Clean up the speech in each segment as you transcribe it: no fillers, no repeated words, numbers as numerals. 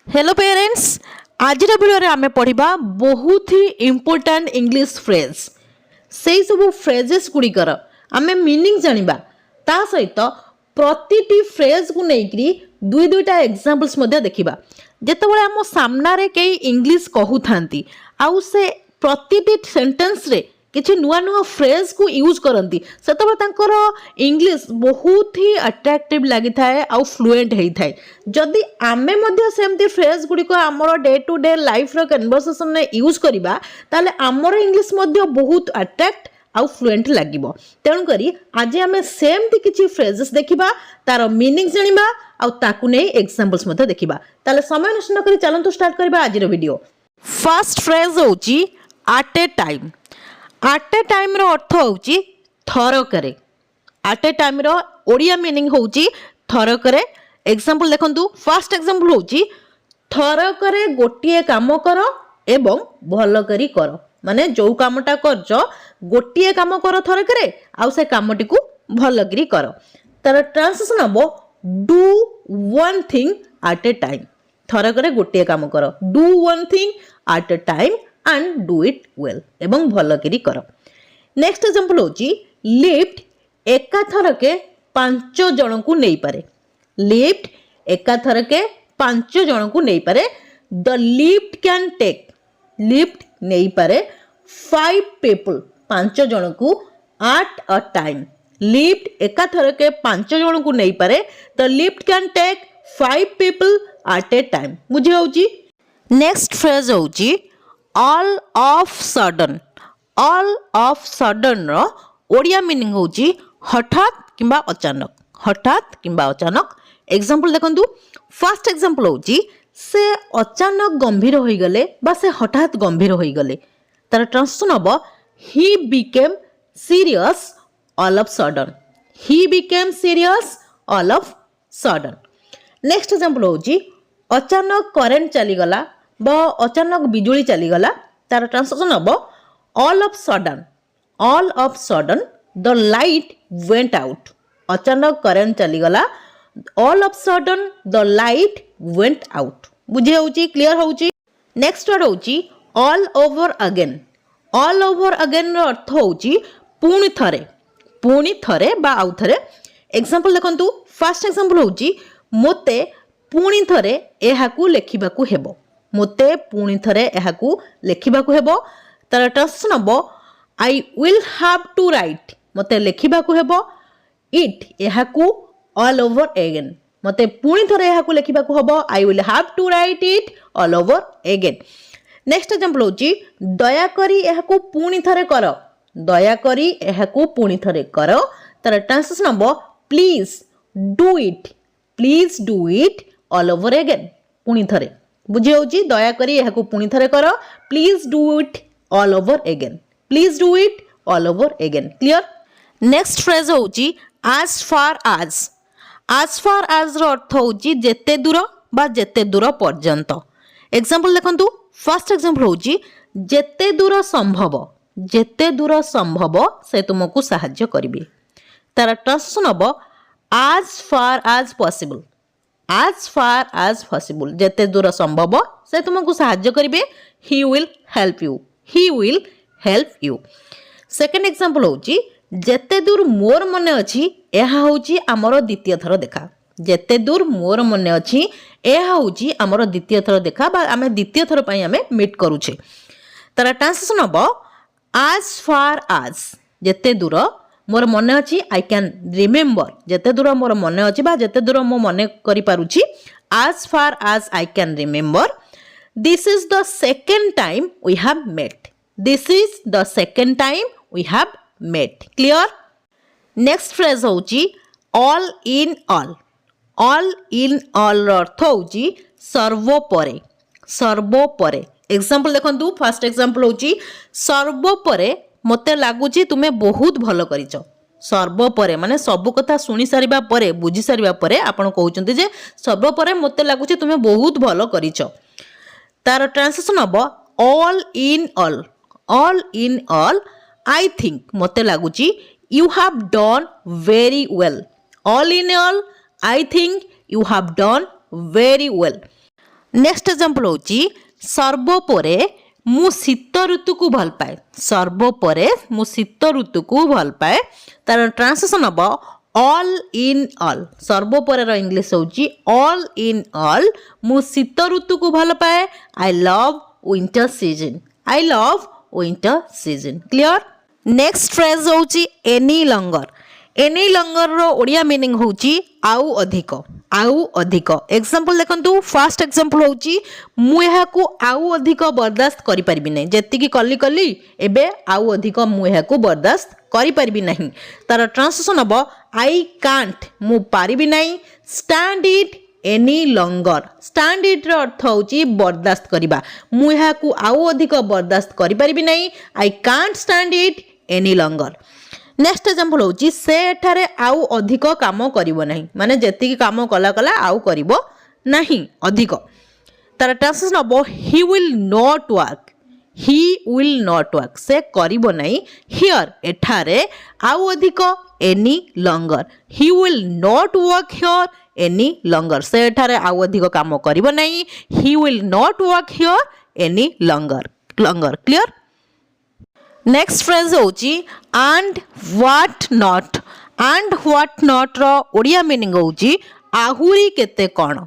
Hello parents, आज video आम पढ़ा बहुत ही इम्पोर्टाट इंग्लिश फ्रेज से सब फ्रेजेस गुड़िकर आम मीनिंग जानिबा ता सहित प्रति फ्रेज को लेकर दुई दुईटा एग्जांपल्स देखा जितेबाला आम सामने कई इंग्लिश कहू था आउ से प्रति सेंटेंस रे किसी नुआ नुआ फ्रेज को यूज करती से इंग्लिश बहुत ही अट्राक्टिव लगी थाए आउ फ्लुएंट होता है जदि आमे मध्य सेमती फ्रेज गुड़िक आमर डे टू डे लाइफ रो कन्वर्सेशन में यूज करबा ताले आमर इंग्लिश मध्य बहुत अट्राक्ट आउ फ्लुएंट लागिबो। तेणुक आज आम सेमती किसी फ्रेजेस देखा तार मीनिंग जानिबा आउ ताकु नै एग्जांपल्स मध्य देखिबा। ताले समय नष्ट न करी चलंतु स्टार्ट करबा आज वीडियो। फर्स्ट फ्रेज होची at a time. At a time रो अर्थ होची थरकरे। एट ए टाइम रो ओडिया मीनिंग होची थरकरे। एग्जांपल देखंतु, फर्स्ट एग्जांपल होची थरकरे गोटिए काम कर एवं भल करी कर। माने जो कामटा करछ गोटिए काम कर थरकरे आउ से कामटी को भल करी कर। तार ट्रांसलेशन हबो do one thing at a time. थरकरे गोटिए काम कर, do one thing at a time and do it well एवं भल करी कर। नेक्स्ट एग्जांपल होची लिफ्ट एका थरके 5 जन को नहीं पारे। लिफ्ट एका थरके 5 जन को नहीं पारे। The lift can take, lift नहीं पारे 5 पीपल, 5 जन को एट अ टाइम। लिफ्ट एका थरके 5 जन को नहीं पारे। The lift can take 5 people at a time. बुझे होची। नेक्स्ट फ्रेज होची all of sudden. All of sudden रो ओडिया मीनिंग होची हठात किंबा अचानक। हठात किंबा अचानक। एग्जांपल देखंतु, फर्स्ट एग्जांपल होची से अचानक गंभीर होई गले बा से हठात गंभीर होई गले। तार ट्रांसलेशन हबो he became serious all of sudden. He became serious all of sudden. Next example होची अचानक करेंट चली गला बा अचानक बिजुली चली गला। तार ट्रांसलेशन हबो all of sudden. All of sudden the light went out. अचानक करेंट चली गला, all of sudden the light went out. बुझे होची, क्लियर होची। नेक्स्ट वर्ड होची all over again. All over again रो अर्थ होची पुणी थरे। पुणी थरे बा आउ थरे। एग्जांपल देखंतु, फर्स्ट एग्जांपल होची मोते पुणी थरे एहाकू लेखिबाकू हेबो। मोते पुणी थरे एहाकू लेखिबाकू हेबो। तार ट्रांसलेशन हबो I will have to write. मोते लेखिबाकू हेबो इट एहाकू ऑल ओवर अगेन। मते पुणी थरे एहाकू लेखिबाकू हबो I will have to write it all over again. Next example होची दया करी एहाकू पुणी थरे कर। दया करी एहाकू पुणी थरे कर। तार ट्रांसलेशन हबो please do it. Please do it all over again. पुणी थरे। बुझे होची, दया करी एहाकू पुणी थरे कर। Please do it all over again. Please do it all over again. Clear. Next phrase होची as far as। as far as रो अर्थ होची जेते दूर बा जेते दूर पर्यंत। एग्जांपल देखंतु, फर्स्ट एग्जांपल होची जेते दूर संभव। जेते दूर संभव से तुमको सहाय्य करिवे। तार ट्रांसलेशन हबो as far as possible। as far as possible जेते दूर संभव से तुमको सहाय्य करिवे। he will help you। he will help you। Second example होची जेते दूर मोर मने अछि एहा होची हमरो द्वितीय थर देखा। जेते दूर मोर मने अछि एहा होची हमरो द्वितीय थर देखा बा आमे द्वितीय थर पई आमे मीट करूछे। तार ट्रांसलेशन हबो as far as जेते दूर मोर मने अछि आई कैन रिमेंबर। जेते दूर मोर मने अछि बा जेते दूर मो मने करि पारुछि as far as I can remember this is the second time we have met। this is the second time we have met। clear। Next phrase होची all in all। all in all रो अर्थ होची सर्वोपरे। सर्वोपरे। Example देखंतु, first example होची सर्वोपरे मते लागुची तुमे बहुत भलो करिच। सर्वोपरे माने सब कथा सुनी सारिबा परे बुझी सारिबा परे आपण कहउचंती जे सर्वोपरे मते लागुची तुमे बहुत भलो करिच। तार ट्रांसलेशन हबो all in all. All in all I think मते लागुची you have done very well. All in all I think you have done very well. Next example होची सर्वोपरे मु शीत ऋतु को भल पाए सर्वोपरे मु शीत ऋतु को भल पाए तार ट्रांसलेशन हम ऑल इन ऑल सर्वोपरे रो इंग्लिश होची ऑल इन ऑल मु शीत ऋतु को भल पाए I love winter season I love winter season clear next phrase होची एनी लंगर रो ओडिया मीनिंग होची आउ अधिक एग्जांपल देखंतु फर्स्ट एग्जांपल होची मु एहा को आउ अधिक बर्दाश्त करि परिबि नै जेति की कल्ली एबे आउ अधिक मु एहा को बर्दाश्त करि परिबि नहीं तार ट्रांसलेशन हबो आई कांट मु पारिबि नै stand it any longer stand it रो अर्थ होची बर्दाश्त करिबा मु एहा को आउ अधिक बर्दाश्त करि परिबि नै I can't stand it any langar next example होची से एठारे आउ अधिक काम करिवो नहीं माने जेतिकी काम कला कला आउ करिवो नहीं अधिक तार ट्रांसलेशन हबो ही विल नॉट वर्क से करिवो नहीं हियर एठारे आउ अधिक any longer he will not work here any longer से एठारे आउ अधिक काम करिवो नहीं he will not work here any longer clear next phrase होची एंड व्हाट नॉट रो ओडिया मीनिंग होची आहुरी केते कोण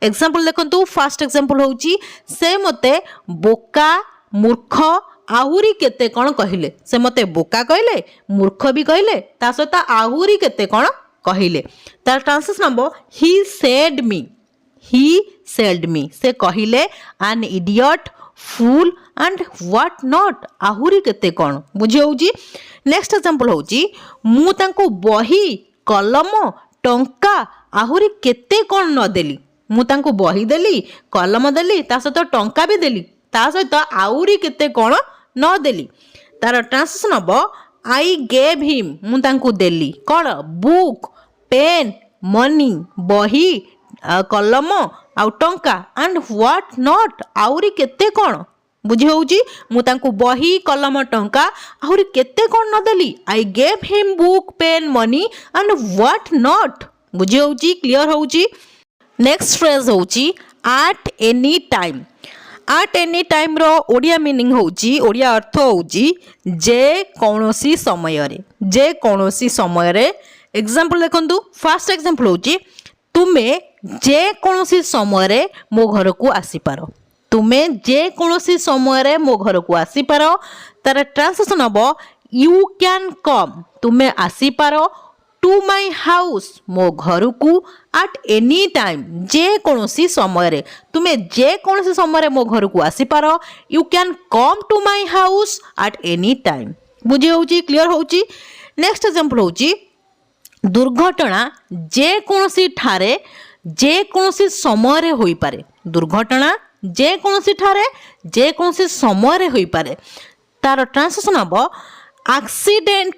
एग्जांपल देखंतु फर्स्ट एग्जांपल होची से मते बोका मूर्ख आहुरी केते कोण कहिले से मते बोका कहले मूर्ख भी कहले ता सहित आहुरी केते कोण कहिले तार ट्रांसलेशन हबो ही सेड मी से कहिले an idiot fool and what not आहुरी केते कोण बुझी होउची नेक्स्ट एग्जांपल होउची मु तांको बही कलम टंका आहुरी केते कोण न देली मु तांको बही देली कलम देली ता सहित टंका भी देली ता सहित आहुरी केते कोण न देली तार ट्रांसलेशन हबो आई गेव हिम मु तांको देली कोण बुक पेन मनी बही कलम आउ टंका एंड व्हाट नॉट आउरी केते कोण बुझी होउची मु तांको बही कलम टंका आउरी केते कोण न देली I gave him book pen money and what not बुझी होउची क्लियर होउची नेक्स्ट फ्रेज होउची एट एनी टाइम रो ओडिया मीनिंग होउची ओडिया अर्थ होउची जे कोनोसी समय रे एग्जांपल देखंतु फर्स्ट एग्जांपल होउची तुमे जे कोनोसी समय रे मो घर को आसी पारो तुमे जे कोनोसी समय रे मो घर को आसी पारो तार ट्रांसलेशन हबो यू कैन कम तुमे आसी पारो टू माय हाउस मो घर को एट एनी टाइम जे कोनोसी समय रे तुमे जे कोनोसी समय रे मो घर को आसी पारो you can come to my house at any time बुझी होउची क्लियर होउची नेक्स्ट एग्जांपल होउची दुर्घटना जे कोनोसी ठारे जे कोनोसी समय रे होई पारे दुर्घटना जे कोनोसी ठारे जे कोनोसी समय रे होई पारे तार ट्रांसलेशन हबो एक्सीडेंट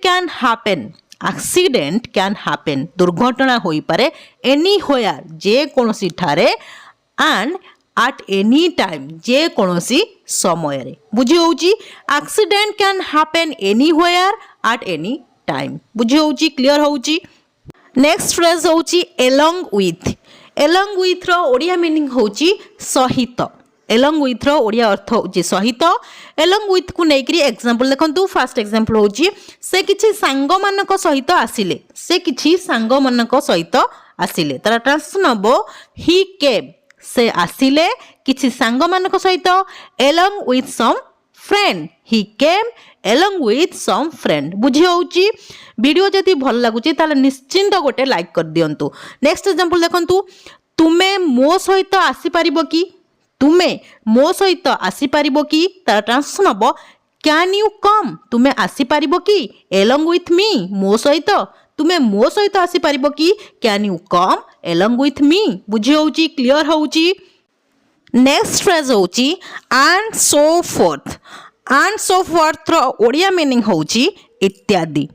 कैन हैपन दुर्घटना होई पारे एनी होयर जे कोनोसी ठारे एंड एट एनी टाइम जे कोनोसी समय रे बुझी होउची accident can happen anywhere at any time बुझी होउची क्लियर होउची नेक्स्ट फ्रेज होउची एलोंग विथ रो ओडिया मीनिंग होउची सहित एलोंग विथ रो ओडिया अर्थ होउची सहित एलोंग विथ को नेकरी एग्जांपल देखंतु फर्स्ट एग्जांपल होउची से किछि सांग मानक सहित आसिले तार ट्रांसलेशन हबो ही केम से आसिले किछि सांग मानक सहित along with some friend he came along with some friend बुझी होउची वीडियो जति भल लागुची ताले निश्चिंत गोटे लाइक कर दियंतु नेक्स्ट एग्जांपल देखंतु तुमे मो सहित आसी परिबो कि तार ट्रांसलेशन हबो कैन यू कम तुमे आसी परिबो कि एलोंग विथ मी मो सहित तुमे मो सहित आसी परिबो कि can you come along with me बुझी होउची क्लियर होउची नेक्स्ट फ्रेज होउची एंड सो फोर्थ रो ओडिया मीनिंग होउची इत्यादि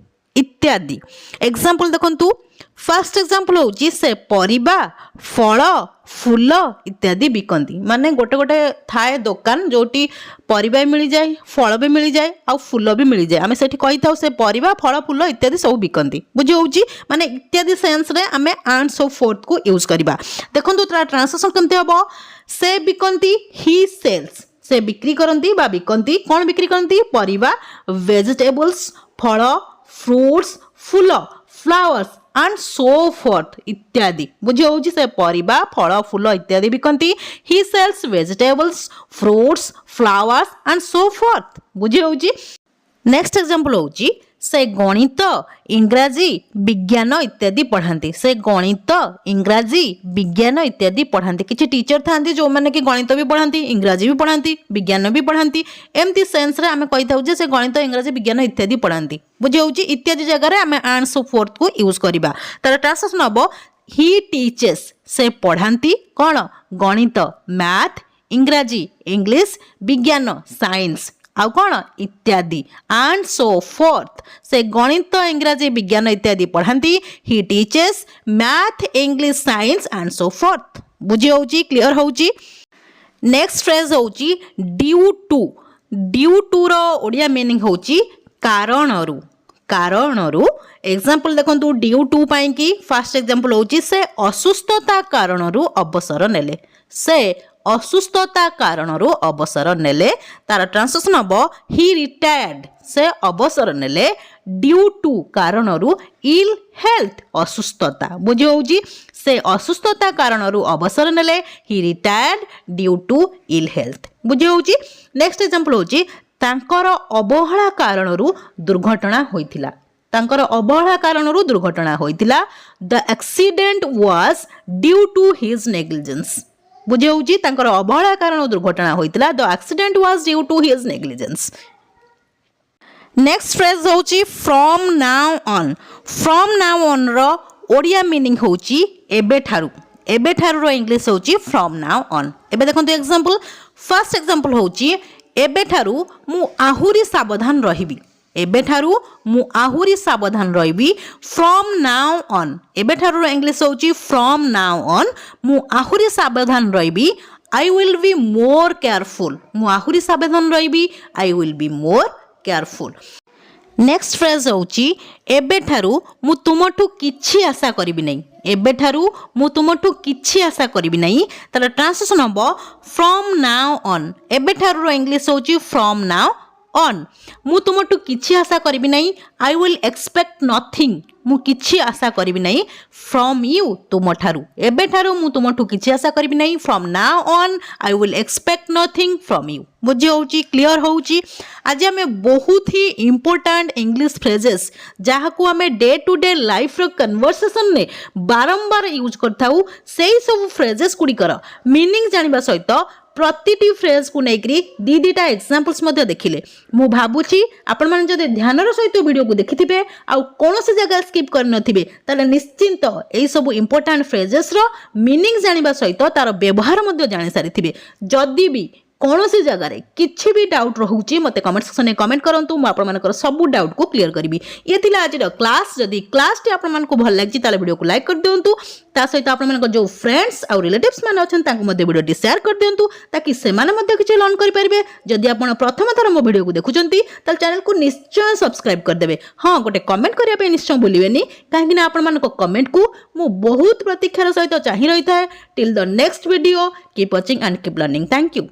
एग्जांपल देखंतु फर्स्ट एग्जांपल होची से परिबा फल फूल इत्यादि बिकती माने गोटे गोटे थाए दुकान जोटी परिबा मिल जाए फल भी मिल जाए आ फूल भी मिल जाए आम से कही था से परिबा फल फूल इत्यादि सब बिकती बुझी होची माने इत्यादि सेंस रे आम एंड सो फोर्थ को यूज करबा देखंतु तार ट्रांसलेशन केमते हबो से बिकती ही सेल्स से बिक्री करती बा बिकती कौन बिक्री करती परिबा वेजिटेबल्स फल फ्रूट्स फूल फ्लावर्स एंड सो फोर्थ इत्यादि बुझी होची से परिबा फल फूल इत्यादि बिकती he sells vegetables fruits flowers and so forth बुझी होची नेक्स्ट एग्जांपल होची से गणित इंग्राजी विज्ञान इत्यादि पढ़ाती से गणित इंग्राजी विज्ञान इत्यादि पढ़ाती किसी टीचर था जो मैंने कि गणित भी पढ़ाती इंग्राजी भी पढ़ाती विज्ञान भी पढ़ाती एमती सेंस रे आम कही था से गणित इंग्राजी विज्ञान इत्यादि पढ़ाती बुझे होची इत्यादि जगह आम एंड सो फोर्थ को यूज करबा तार ट्रांसलेशन हम ही टीचेस से पढ़ाती कौन गणित मैथ इंग्राजी इंग्लिश विज्ञान साइंस आउ कौन इत्यादि एंड सो फोर्थ से गणित इंग्राजी विज्ञान इत्यादि पढ़ाती he teaches math English science and so forth बुझी होची क्लियर होची नेक्स्ट फ्रेज होची ड्यू टू रो ओडिया मीनिंग होची कारणरू कारणरू एग्जांपल देखंतु ड्यू टू पाई की फर्स्ट एग्जांपल होची से असुस्थता कारणरू अवसर नेले से असुस्थता कारणरू अवसर नेले तार ट्रांसलेशन हम ही रिटायर्ड से अवसर नेले ड्यू टू कारणरू इल हेल्थ असुस्थता बुझी होची से असुस्थता कारणरू अवसर नेले he retired due to ill health बुझी होची नेक्स्ट एग्जांपल होची तांकर अवहेला कारणरू दुर्घटना होइथिला तांकर अवहेला कारणरू दुर्घटना होइथिला the accident was due to his negligence बुझे होची तांकर अवहेला कारण दुर्घटना होइतिला the accident was due to his negligence next phrase होची फ्रॉम नाउ ऑन रो ओडिया मीनिंग होची एबे ठारू रो इंग्लिश होची फ्रॉम नाउ ऑन एबे देखंतु एग्जांपल फर्स्ट एग्जांपल होची एबे ठारू मु आहुरी सावधान रहिबी एबे ठारू मु आहुरी सावधान रहिबी फ्रॉम नाउ ऑन एबे ठारू इंग्लिश होची फ्रॉम नाउ ऑन मु आहुरी सावधान रहिबी I will be more careful मु आहुरी सावधान रहिबी I will be more careful next phrase होची एबे ठारू मु तुमठु किछि आशा करिबि नै एबे ठारू मु तुमठु किछि आशा करिबि नै तार ट्रांसलेशन हबो फ्रॉम नाउ ऑन एबे ठारू रो इंग्लिश होची फ्रॉम नाउ ऑन मु तुमठु किछि आशा करिबि नै आई विल एक्सपेक्ट नथिंग मु किछि आशा करिबि नै फ्रॉम यू तुम ठारू एबे ठारू मु तुमठु किछि आशा करिबि नै from now on I will expect nothing from you बुझी होची क्लियर होची आज आमे बहुत ही इंपोर्टेंट इंग्लिश फ्रेजेस जहाँ को आमे डे टू डे लाइफ रो कन्वर्सेशन ने बारंबार यूज करथाउ सेही सब फ्रेजेस गुड़िकर मीनिंग जानिबा सहित प्रतिटी फ्रेज को लेकर दीटा एग्जांपल्स देखिले मु भाबुची आपण माने जदि ध्यानर सहित वीडियो को देखिथिबे आ कोनोसी जगह स्किप कर नथिबे ताले निश्चिंत एई सब इंपोर्टेंट फ्रेजेस रो मीनिंग जानिबा सहित तार व्यवहार मध्ये जानि सारिथिबे जदि भी कौनसी जगह किछि भी डाउट रोचे मत कमेंट सेक्शन में कमेंट करूँ मुझे सब डाउट को क्लियर करी ये थी आज क्लास जदि क्लास टी आपको भल लगी ताले वीडियो को लाइक कर दिंतु ता सहित आप जो फ्रेंड्स आउ रिलेटिव्स मैंने अच्छा वीडियो शेयर कर दिंतु ताकि से किसी लर्न करेंगे जदि आप प्रथम थर मो वीडियो को देखुं चैनल को निश्चय सब्सक्राइब करदे हाँ गोटे कमेंट करने निश्चय भूलें कहीं आपण कमेंट को मु बहुत प्रतीक्षार सहित चाह रही है till the next video keep watching and keep learning thank you.